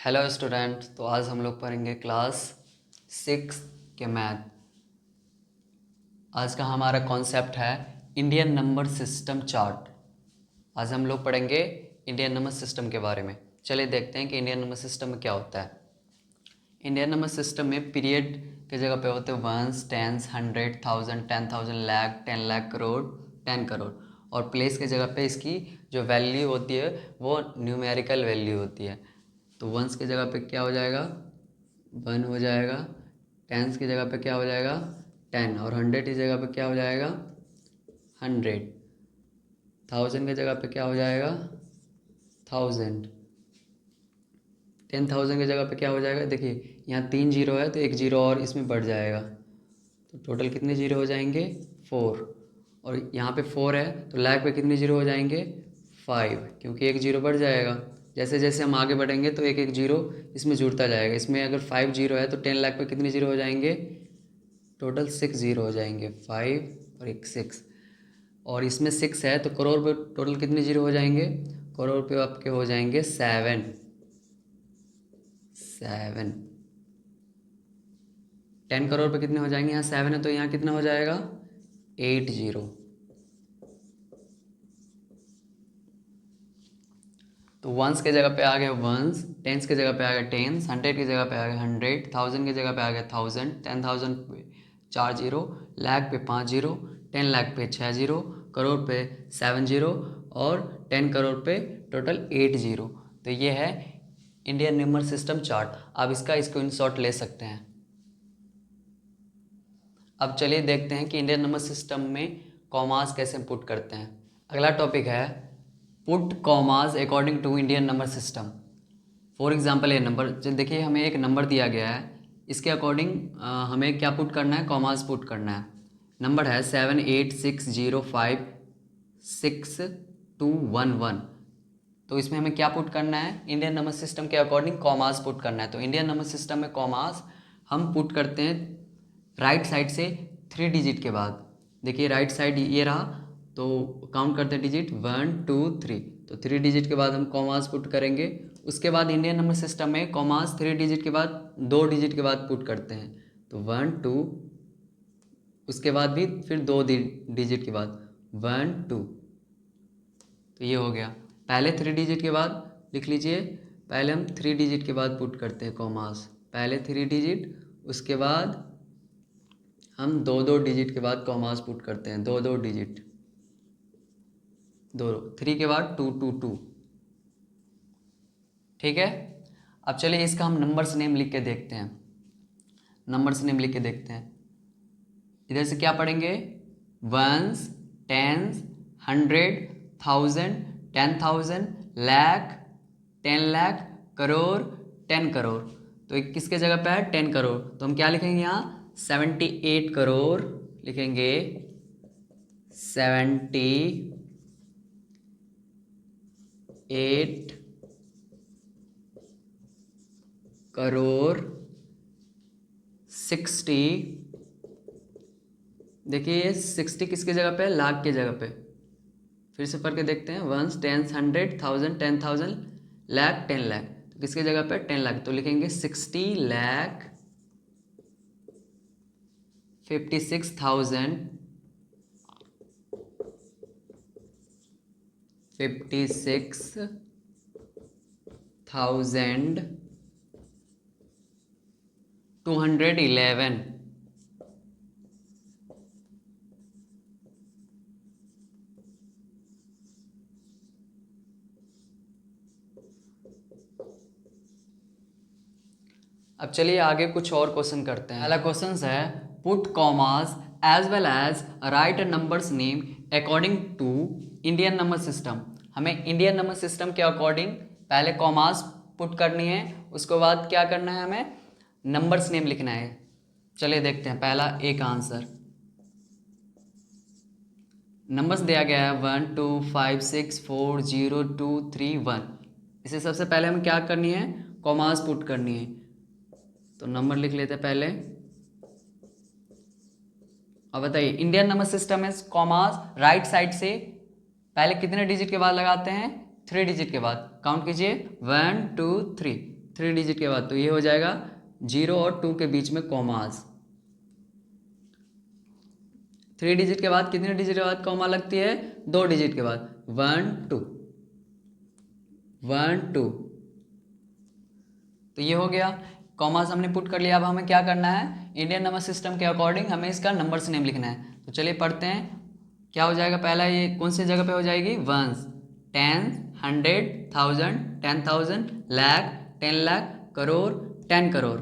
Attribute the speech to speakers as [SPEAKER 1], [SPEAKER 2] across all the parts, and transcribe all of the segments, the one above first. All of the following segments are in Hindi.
[SPEAKER 1] Hello student. तो आज हम लोग पढ़ेंगे क्लास 6 के मैथ। आज का हमारा कॉन्सेप्ट है इंडियन नंबर सिस्टम चार्ट। आज हम लोग पढ़ेंगे इंडियन नंबर सिस्टम के बारे में। चलिए देखते हैं कि इंडियन नंबर सिस्टम में क्या होता है। इंडियन नंबर सिस्टम में पीरियड के जगह पे होते हैं वंस, टेंस, 100, 1000, 10,000, लाख, 10 लाख, करोड़, 10 करोड़। और प्लेस के जगह पे इसकी जो वैल्यू होती है वो न्यूमेरिकल वैल्यू होती है। तो वंस की जगह पे क्या हो जाएगा, 1 हो जाएगा। टेंस की जगह पे क्या हो जाएगा, 10। और 100 की जगह पे क्या हो जाएगा, 100। 1000 की जगह पे क्या हो जाएगा, 1000। 10,000 की जगह पे क्या हो जाएगा, देखिए यहाँ 3 जीरो है तो एक जीरो और इसमें बढ़ जाएगा, तो टोटल कितने जीरो हो जाएंगे, 4। और यहाँ पे 4 है तो लाख पे कितने जीरो हो जाएंगे, 5, क्योंकि एक जीरो बढ़ जाएगा। जैसे जैसे हम आगे बढ़ेंगे तो एक एक जीरो इसमें जुड़ता जाएगा। इसमें अगर 5 जीरो है तो 10 लाख पे कितने जीरो हो जाएंगे, टोटल 6 जीरो हो जाएंगे, 5 और एक 6। और इसमें 6 है तो करोड़ पे टोटल कितने जीरो हो जाएंगे, करोड़ पे आपके हो जाएंगे 7। 7 10 करोड़ पे कितने हो जाएंगे, यहाँ 7 है तो यहाँ कितना हो जाएगा, 8 जीरो। तो वंस के जगह पे आ गया वंस, टेंस के जगह पे आ गया टेंस, 100 की जगह पे आ गया 100, 1000 की जगह पे आ गया 1000, 10,000 पे 4 जीरो, लाख पे 5 जीरो, 10 लाख पे 6 जीरो, करोड़ पे 7 जीरो और 10 करोड़ पे टोटल 8 जीरो। तो ये है इंडियन नंबर सिस्टम चार्ट। आप इसका स्क्रीनशॉट ले सकते हैं। अब चलिए देखते हैं कि इंडियन नंबर सिस्टम में कॉमास कैसे पुट करते हैं। अगला टॉपिक है put commas according to Indian number system. For example ये नंबर, देखिए हमें एक नंबर दिया गया है, इसके अकॉर्डिंग हमें क्या पुट करना है, कॉमास पुट करना है। नंबर है 7860566211। तो इसमें हमें क्या पुट करना है, इंडियन नंबर सिस्टम के अकॉर्डिंग कॉमास पुट करना है। तो इंडियन नंबर सिस्टम में कॉमास हम पुट करते हैं राइट साइड से 3 डिजिट के बाद। देखिए राइट साइड ये रहा, तो काउंट करते हैं डिजिट 1 2 3। तो 3 डिजिट के बाद हम कॉमास पुट करेंगे। उसके बाद इंडियन नंबर सिस्टम में कॉमास 3 डिजिट के बाद 2 डिजिट के बाद पुट करते हैं। तो 1 2, उसके बाद भी फिर 2 डिजिट के बाद 1 2। तो ये हो गया। पहले 3 डिजिट के बाद लिख लीजिए, पहले हम 3 डिजिट के बाद पुट करते हैं कॉमास। पहले 3 डिजिट, उसके बाद हम 2 डिजिट के बाद कॉमास पुट करते हैं, 2 डिजिट, 2 3 के बाद 2 2 2। ठीक है। अब चलिए इसका हम नंबर्स नेम लिख के देखते हैं। नंबर्स नेम लिख के देखते हैं। इधर से क्या पढ़ेंगे, वंस, टेंस, 100, 1000, 10,000, लाख, 10 लाख, करोड़, 10 करोड़। तो एक किसके जगह पे है, 10 करोड़। तो हम क्या लिखेंगे यहाँ, 78 करोड़ लिखेंगे, 78 करोड़ 60। देखिए ये 60 किसके जगह पे है, लाख के जगह पे। फिर से पढ़ के देखते हैं, वंस, टेंस, 100, 1000, 10,000, लाख, 10 लाख। तो किसके जगह पे, 10 लाख। तो लिखेंगे 60 लाख 56,000 211। अब चलिए आगे कुछ और क्वेश्चन करते हैं। पहला क्वेश्चन है put commas as well as write numbers name according to Indian number system. हमें इंडियन नंबर सिस्टम के अकॉर्डिंग पहले कॉमास पुट करनी है, उसके बाद क्या करना है, हमें नंबर्स नेम लिखना है। चलिए देखते हैं पहला एक आंसर। नंबर्स दिया गया है 1 2 5 6 4 0 2 3 1। इसे सबसे पहले हमें क्या करनी है, कॉमास पुट करनी है। तो नंबर लिख लेते हैं पहले। अब बताइए इंडियन नंबर सिस्टम में कॉमास राइट साइड से पहले कितने डिजिट के बाद लगाते हैं, 3 डिजिट के बाद। काउंट कीजिए 1 2 3। 3 डिजिट के बाद, तो ये हो जाएगा 0 और 2 के बीच में कॉमास। 3 डिजिट के बाद कितने डिजिट के बाद कॉमा लगती है? 2 डिजिट के बाद, 1 2 1 2। तो ये हो गया, कॉमास हमने पुट कर लिया। अब हमें क्या करना है, इंडियन नंबर सिस्टम के अकॉर्डिंग हमें इसका नंबर्स नेम लिखना है। तो चलिए पढ़ते हैं क्या हो जाएगा। पहला ये कौन सी जगह पे हो जाएगी? Ones, tens, 100, 1000, 10,000, lakh, 10 lakh, crore, 10 crore.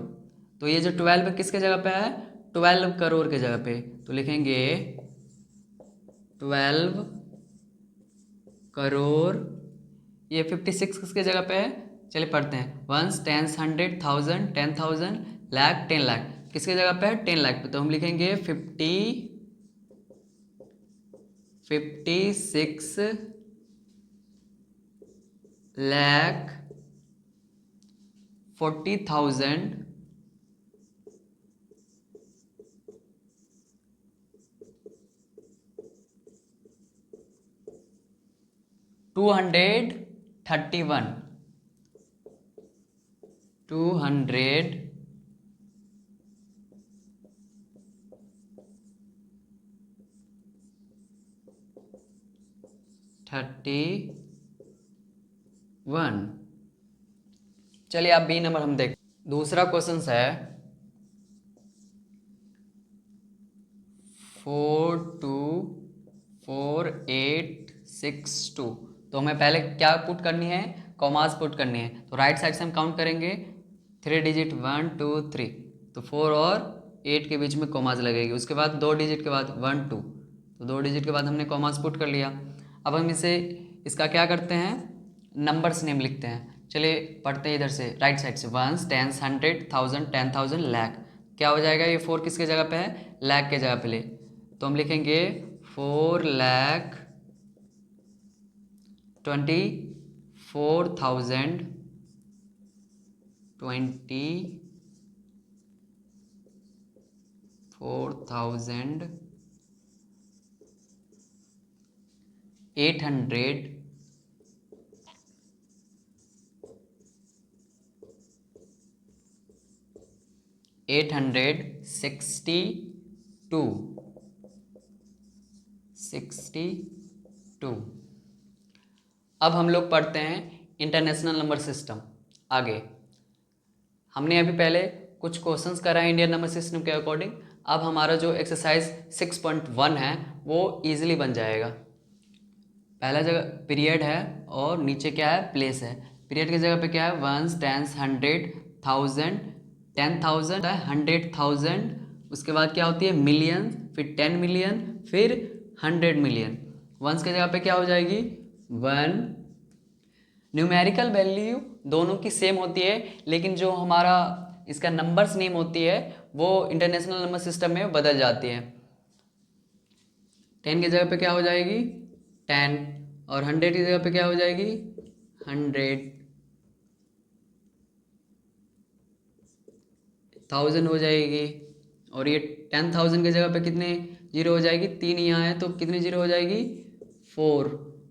[SPEAKER 1] तो ये जो 12 किसके जगह पे है? 12 करोड़ के जगह पे। तो लिखेंगे 12 करोड़। ये 56 किसके जगह पे है? चलिए पढ़ते हैं, वंस, टेंस, 100, 1000, 10,000, लाख, 10 लाख। किसके जगह पे है? 10 लाख पे। तो हम लिखेंगे 56 लाख 40,000 231 231। चलिए अब बी नंबर हम देख। दूसरा क्वेश्चन है 424862। तो हमें पहले क्या पुट करनी है? कॉमास पुट करनी है। तो राइट साइड से हम काउंट करेंगे 3 डिजिट, 1 2 3। तो 4 और 8 के बीच में कॉमास लगेगी। उसके बाद 2 डिजिट के बाद 1 2। तो 2 डिजिट के बाद हमने कॉमास पुट कर लिया। अब हम इसका क्या करते हैं, नंबर्स नेम लिखते हैं। चलिए पढ़ते हैं इधर से, राइट साइड से, वंस, टेंस, 100, 1000, 10,000, लाख। क्या हो जाएगा? ये 4 किसके जगह पे है? लाख के जगह पे ले। तो हम लिखेंगे 4,24,000 24,800 862। अब हम लोग पढ़ते हैं इंटरनेशनल नंबर सिस्टम। आगे हमने अभी पहले कुछ क्वेश्चंस करा है इंडियन नंबर सिस्टम के अकॉर्डिंग। अब हमारा जो एक्सरसाइज 6.1 है वो इजीली बन जाएगा। पहला जगह पीरियड है और नीचे क्या है? प्लेस है। पीरियड की जगह पे क्या है? Ones, tens, 100, 1000, 10,000, 100,000। उसके बाद क्या होती है? मिलियन, फिर 10 मिलियन, फिर 100 मिलियन। वंस की जगह पे क्या हो जाएगी? 1। न्यूमेरिकल वैल्यू दोनों की सेम होती है, लेकिन जो हमारा इसका नंबर्स नेम होती है वो इंटरनेशनल नंबर सिस्टम में बदल जाती है। 10 की जगह पे क्या हो जाएगी? 10। और 100 की जगह पे क्या हो जाएगी? 100। 1000 हो जाएगी। और ये 10,000 की जगह पे कितने जीरो हो जाएगी? 3 यहाँ है तो कितने जीरो हो जाएगी? 4।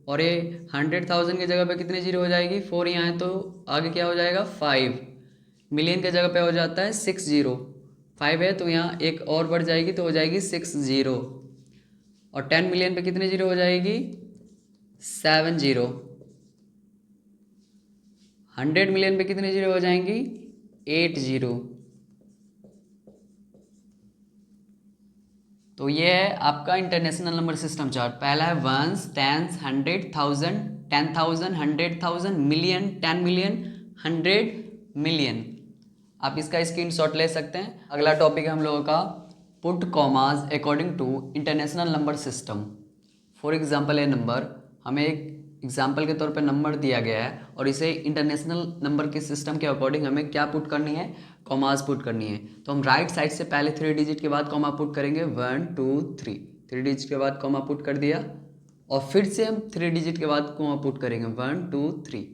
[SPEAKER 1] और ये 100,000 की जगह पे कितने जीरो हो जाएगी? 4 यहाँ है तो आगे क्या हो जाएगा? 5। मिलियन की जगह पे हो जाता है 6 जीरो। 5 है तो यहाँ एक और बढ़ जाएगी तो हो जाएगी 6 जीरो। और 10 मिलियन पे कितने जीरो हो जाएगी? 7 जीरो। 100 मिलियन पे कितने जीरो हो जाएंगी? 8 जीरो। तो ये है आपका इंटरनेशनल नंबर सिस्टम चार्ट। पहला है ones, tens, 100, 1000, 10,000, 100,000, million, 10 million, 100 million. आप इसका स्क्रीनशॉट ले सकते हैं। अगला टॉपिक है हम लोगों का put commas according to international number system. For example a number, हमें एक एग्जाम्पल के तौर पे नंबर दिया गया है और इसे इंटरनेशनल नंबर के सिस्टम के अकॉर्डिंग हमें क्या पुट करनी है? कॉमास पुट करनी है। तो हम राइट साइड से पहले 3 डिजिट के बाद कॉमा पुट करेंगे, 1 2 3। 3 डिजिट के बाद कॉमा पुट कर दिया और फिर से हम 3 डिजिट के बाद कॉमा पुट करेंगे, 1 2 3।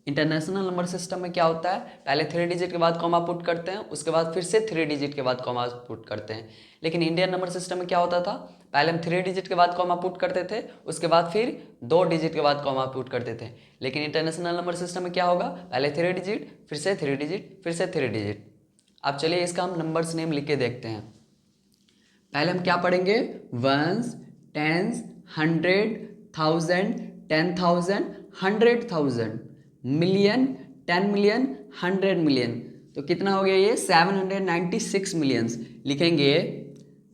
[SPEAKER 1] इंटरनेशनल नंबर सिस्टम में क्या होता है, पहले 3 डिजिट के बाद कॉमा पुट करते हैं, उसके बाद फिर से 3 डिजिट के बाद कॉमा पुट करते हैं। लेकिन इंडियन नंबर सिस्टम में क्या होता था, पहले हम 3 डिजिट के बाद कॉमा पुट करते थे, उसके बाद फिर 2 डिजिट के बाद कॉमा पुट करते थे। लेकिन इंटरनेशनल नंबर सिस्टम में क्या होगा, पहले 3 डिजिट, फिर से 3 डिजिट, फिर से 3 डिजिट। अब चलिए इसका हम नंबर्स नेम लिख के देखते हैं। पहले हम क्या पढ़ेंगे, ones, tens, 100, 1000, 10,000, 100,000, million, 10 million, 100 million. तो कितना हो गया ये, 796 मिलियंस। लिखेंगे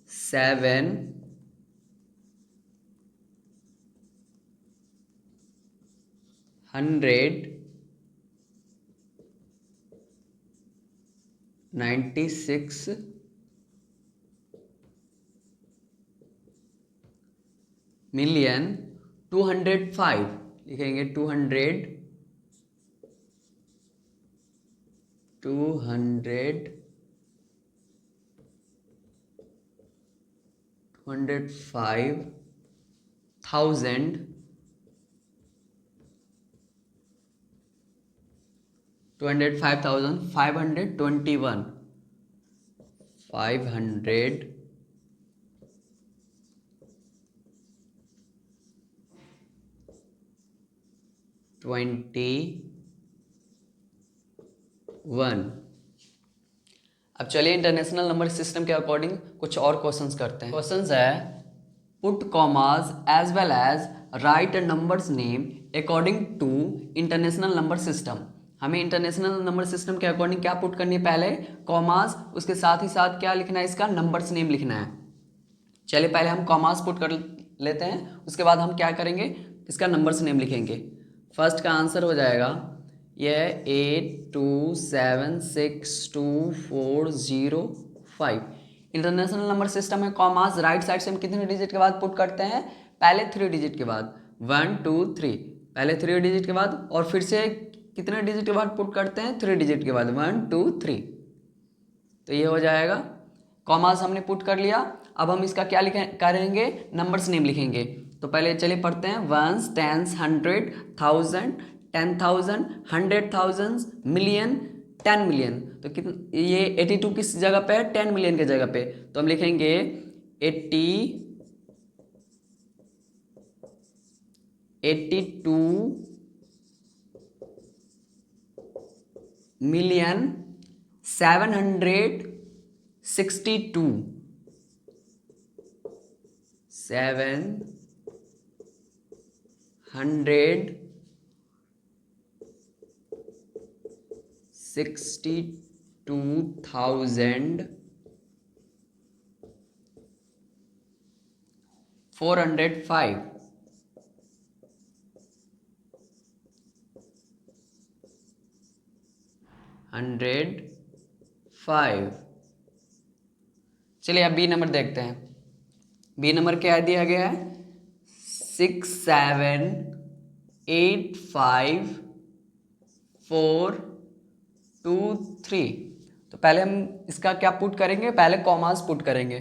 [SPEAKER 1] 796 मिलियन 205, लिखेंगे 205 थाउजेंड 205,521 521। अब चलिए इंटरनेशनल नंबर सिस्टम के अकॉर्डिंग कुछ और क्वेश्चंस करते हैं। क्वेश्चंस है, put commas as well as write numbers name according to international number system. हमें इंटरनेशनल नंबर सिस्टम के अकॉर्डिंग क्या पुट करनी है, पहले कॉमास, उसके साथ ही साथ क्या लिखना है, इसका नंबर्स नेम लिखना है। चलिए पहले हम कॉमास पुट कर लेते हैं, उसके बाद हम क्या करेंगे, इसका नंबर्स नेम लिखेंगे। फर्स्ट का आंसर हो जाएगा यह 82762405। इंटरनेशनल नंबर सिस्टम में कॉमास राइट साइड से हम कितने डिजिट के बाद पुट करते हैं, पहले 3 डिजिट के बाद, 1 2 3, पहले 3 डिजिट के बाद, और फिर से कितने डिजिट के बाद पुट करते हैं, 3 डिजिट के बाद, 1 2 3। तो ये हो जाएगा, कॉमास हमने पुट कर लिया। अब हम इसका क्या करेंगे, नंबर्स नेम लिखेंगे। तो पहले चलिए पढ़ते हैं, वंस, टेंस, 100, 1000, 10,000, 100,000, मिलियन, 10 मिलियन। तो कितना, ये 82 किस जगह पे है, 10 मिलियन के जगह पे। तो हम लिखेंगे 82 मिलियन 762 762,405। 105। चलिए अब बी नंबर देखते हैं। बी नंबर क्या दिया गया है, 6785423। तो पहले हम इसका क्या पुट करेंगे, पहले कॉमास पुट करेंगे।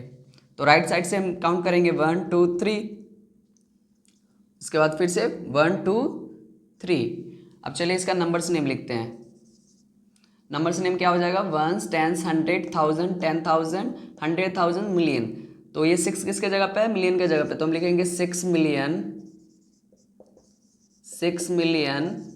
[SPEAKER 1] तो राइट साइड से हम काउंट करेंगे 1 2 3, उसके बाद फिर से 1 2 3। अब चलिए इसका नंबर्स नेम लिखते हैं। नंबर्स नेम क्या हो जाएगा, वंस, टेंस, 100, 1000, 10,000, 100,000, मिलियन। तो ये 6 किसके जगह पे है, मिलियन के जगह पे। तो हम लिखेंगे 6 मिलियन 785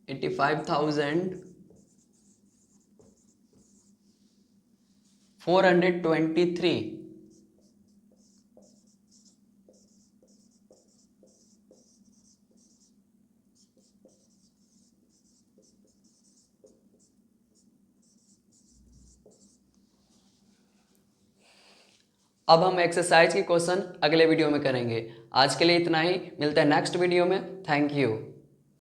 [SPEAKER 1] 85,423। अब हम एक्सरसाइज के क्वेश्चन अगले वीडियो में करेंगे। आज के लिए इतना ही, मिलता है नेक्स्ट वीडियो में। Thank you.